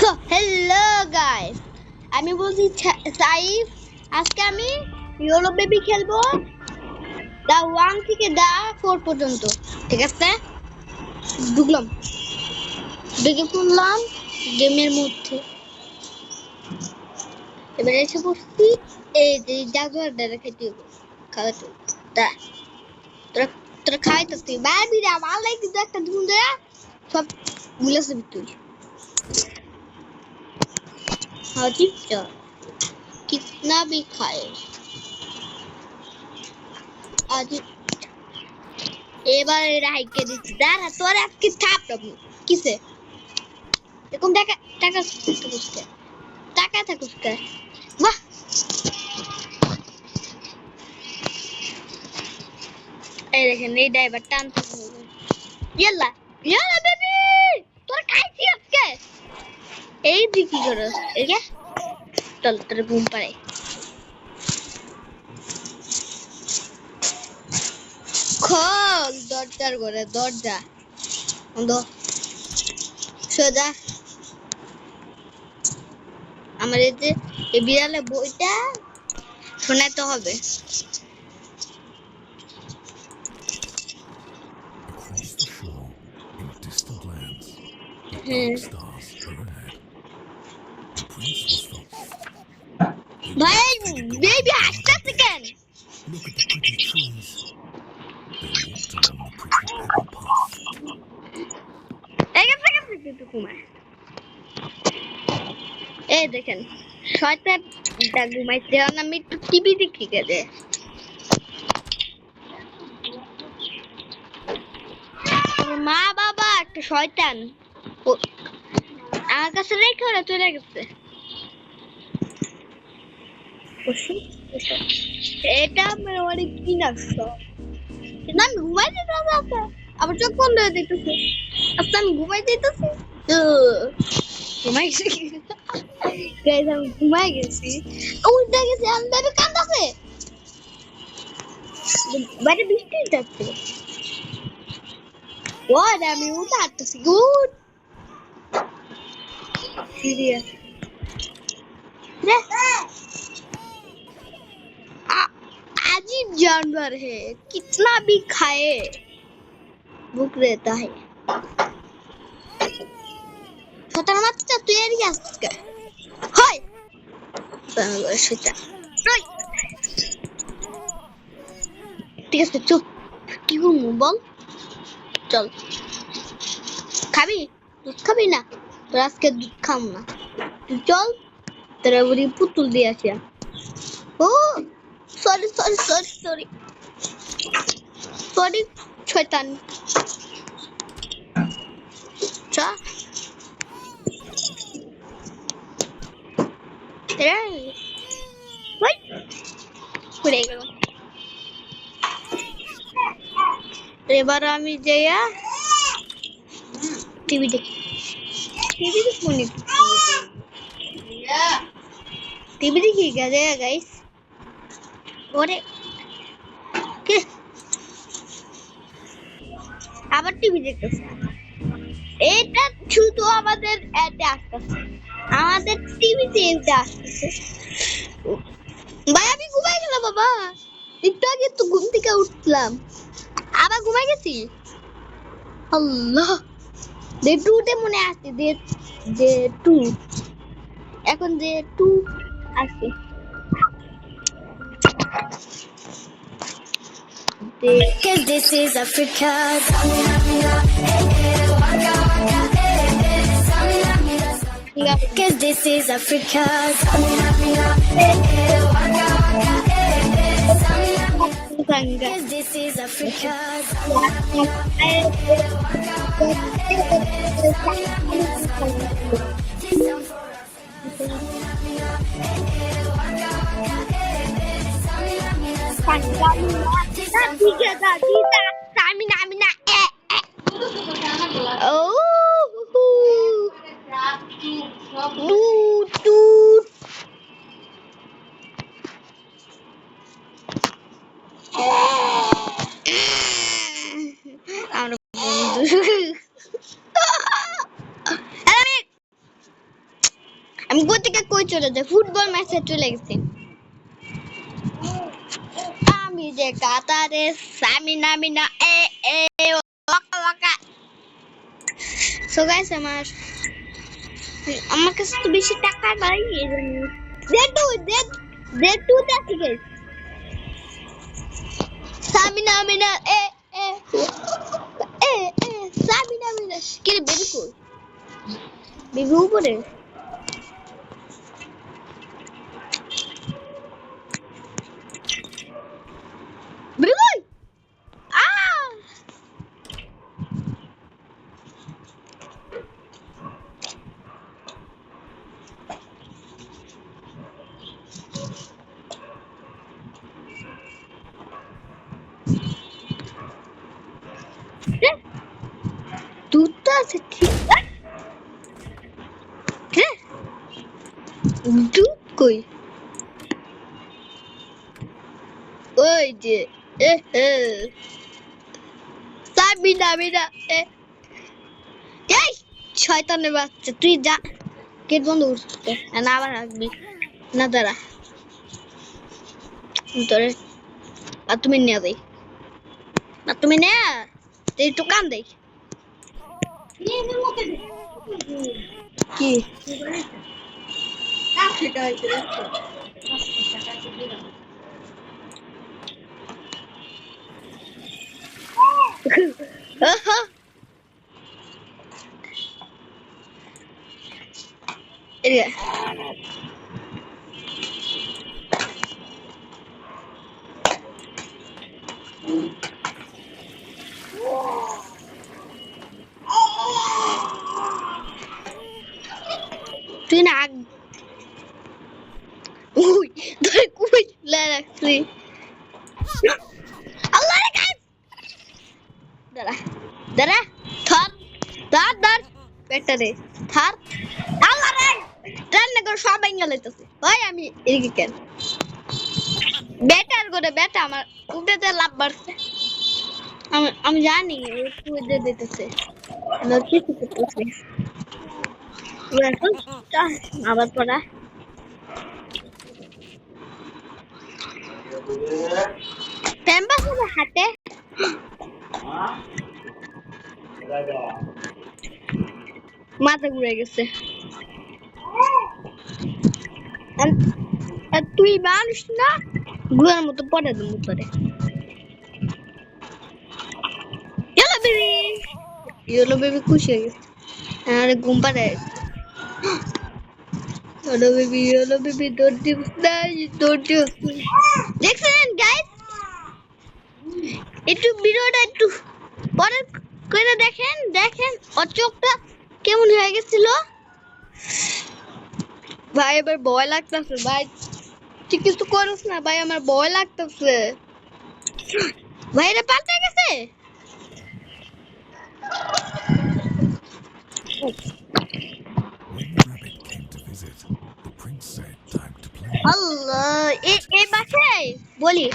So hello guys, আমি বলছি সাইফ। আজকে আমি ইয়োলো বেবি খেলবো দা 1 থেকে দা 4 পর্যন্ত। ঠিক আছে, ঢুকলাম, ঢুকে পড়লাম গেমের মধ্যে। এবারে এসে পড়ছি এই যে জাগুয়ারটা রেখেছি, খাওয়াতে দা তোরা তোরা খাইতেছি বাবি রে, আমার লাইক কিন্তু একটা ধুম দেয়া সব গুলাছে তুই। हाँ जी क्या कितना भी खाए आज এবার রাইকে দিচ্ছি। দাঁড়া তোর আজকে থাপড়াবো কিসে? এরকম টাকা টাকা থাকুসকে, টাকা থাকুসকে। বাহ, এই দেখেন এই ড্রাইভার টানতে হবে। ইয়াল্লা ইয়াল্লা বেবি, তোর খাইছি আজকে। এই তুই কি করস? এই যে চল তোর ঘুম পাড়ে। খোল দরজার ঘরে, দরজা বন্ধ সোজা। আমার এই যে এই বিড়ালে বইটা শোনাতে হবে। Across the shore, in distant lands, the dark stars are ahead. The prince was the... They ভাই walked through the baby garden হাসতেছে কেন? Look at the pretty trees. They walked along the pretty pebble path. এই দেখেন শয়তানটা ঘুমাইছে, আমি একটু TV দেখি গেছে। মা বাবা একটা শয়তান আমার কাছে রেখে ওরা চলে গেছে। এটা আমার অনেক কিনার শখ, কিন্তু আমি ঘুমাই যেতেছি, আবার চোখ বন্ধ হয়ে যেতেছে। আচ্ছা আমি ঘুমাই যেতেছি, ঘুমাই গেছি গাইস, আমি ঘুমাই গেছি। উঠে গেছি, আমি বেবি কান্দাছে, বাইরে বৃষ্টি যাচ্ছে। ওই আমি উঠে হাঁটতেছি, গুড সিরিয়াস रे। अजीब जानवर है, कितना भी खाए भूख रहता है। শয়তান মাত্রা তুই এর কি আজকে হয় শয়তান। ঠিক আছে চুপ, কি করবো বল? চল খাবি, দুধ খাবি না? তোর আজকে দুধ খাম না, তুই চল তোরা বুড়ি পুতুল দিয়ে আসিয়া। ও sorry sorry sorry sorry sorry শয়তান। চা পড়ে গেল। এবার আমি যাইয়া টিভি দেখি, টিভি দেখবো টিভি দেখি গেছে গাইস। ওরে কে আবার টিভি দেখতেছে? এটা শুধু আমাদের এতে আসতেছে, আমাদের টিভিতে এটা আসতেছে। ভাই আমি ঘুমাই গেলাম বাবা, একটু আগে তো ঘুম থেকে উঠলাম আবার ঘুমাই গেছি। আল্লাহ ডে টুতে মনে আছে, ডে টু, এখন ডে টু আছে। Cause this is Africa. Cause this is Africa. Cause this is Africa. আমি কোথেকে কই চলে যাই, ফুটবল ম্যাচে চলে গেছি। আমি যে কাতারে সামিনা মিনা এ এ ওয়াকা ওয়াকা। সো গাইস আমার কাছে তো বেশি টাকা নাই, এজন্য দে টু দেখি গাইস। সামিনা মিনা এ এ এ এ সামিনা মিনা কি বেবি কই, বেবি উপরে। বেবি কই আ দুধ আছে ঠিক হ্যাঁ, দুধ কই ওই যে এ হে সাবিনা মিনা এ এই শয়তানের বাচ্চা, তুই যা গেট বন্ধ করতে না, আবার আসবি না, দাঁড়া তোরে আর তুমি নিয়ে যাই না, তুমি নে তুই একটু কান দেই কি এদিকে তুই না উই তুই কই লাগছিস আল্লাহ রে গাইস, দাঁড়া দাঁড়া ধর ধর ধর পেটটা দে ধর, আল্লাহ রে রান্না করে সব ভেঙে লইতেছে। ওই আমি এদিকে কেন বেটার করে বেটা আমার উঠেতে লাভ বাড়ছে, আমি জানি তুই দে দিতেছে কিছু করতেছে আবার পড়া পেম্বা হবে হাতে মাথা ঘুরে গেছে। আর তুই মানুষ না, ঘুরার মতো পড়ে দেবো তোরে। ইয়েলো বেবি খুশি হয়ে গেছে, আরে ঘুম পাড়ে ইয়েলো বেবি দৌড় দিস না, দৌড় দিস। দেখছেন গাইস, একটু ভিডিওটা একটু পরে করে দেখেন, দেখেন ওর চোখটা কেমন হয়ে গেছিল ভাই। এবার ভয় লাগতেছে ভাই, তুই কিছু করিস না ভাই, আমার ভয় লাগতেছে ভাই, এটা পাল্টে গেছে। When the rabbit came to visit, the prince said, "Time to play." আল্লাহ এই বাসায় বলি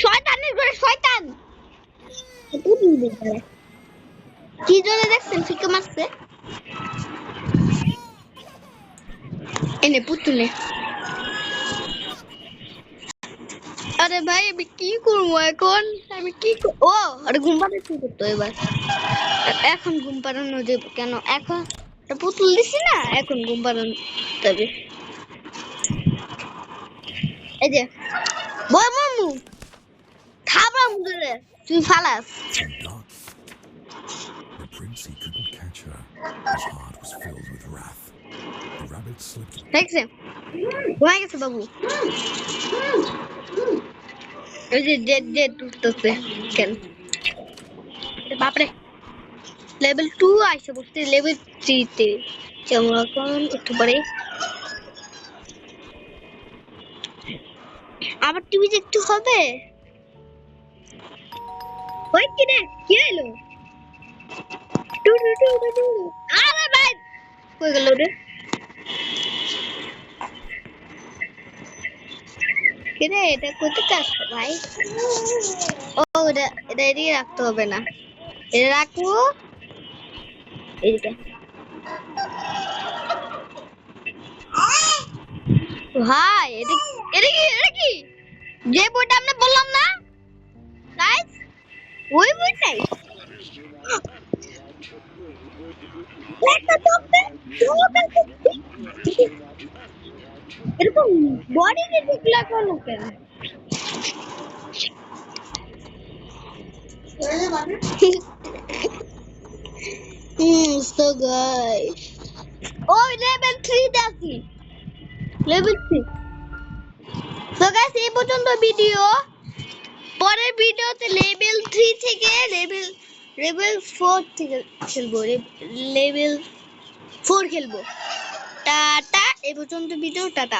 শয়তানের ঘরে শয়তান কি জন্য দেখছেন ফিকে মারছে এনে পুতুলে। আরে ভাই আমি কি করবো এখন, আমি কি ও আরে ঘুম পাড়াতে কি করতো এবার, এখন ঘুম পাড়ানো যে কেন, এখন পুতুল দিছি না, এখন ঘুম পাড়ানো তবে এই যে বই মামু থামরাম ধরে তুই ফালাস। Too dark. The prince, he couldn't catch her. His heart was filled with wrath. The rabbit slipped. দেখছে ঘুমাই গেছে বাবু, এই যে ডেড ডেড উঠতেছে কেন বাপরে। লেভেল 2 আইসে বসতে, লেভেল 3 তে যেমন এখন একটু পরে আবার টিভি দেখতে হবে। ওই কি রে কি হলো, টু টু টু টু টু আরে ভাই কই গেল রে, কি রে এটা কোথায় আসছে ভাই। ও এটা এদিকে রাখতে হবে না, এটা রাখবো এদিকে ভাই এটা কি যে বইটা আমরা বললাম না গাইস ওই বইটাই এরকম বডি ঠিক লাগানো কেন so guys oh level 3 তে আছি level 3 so guys এই পর্যন্ত ভিডিও পরের ভিডিওতে লেভেল 3 থেকে লেভেল 4 থেকে খেলবো লেভেল 4 খেলবো টাটা এই পর্যন্ত ভিডিও টাটা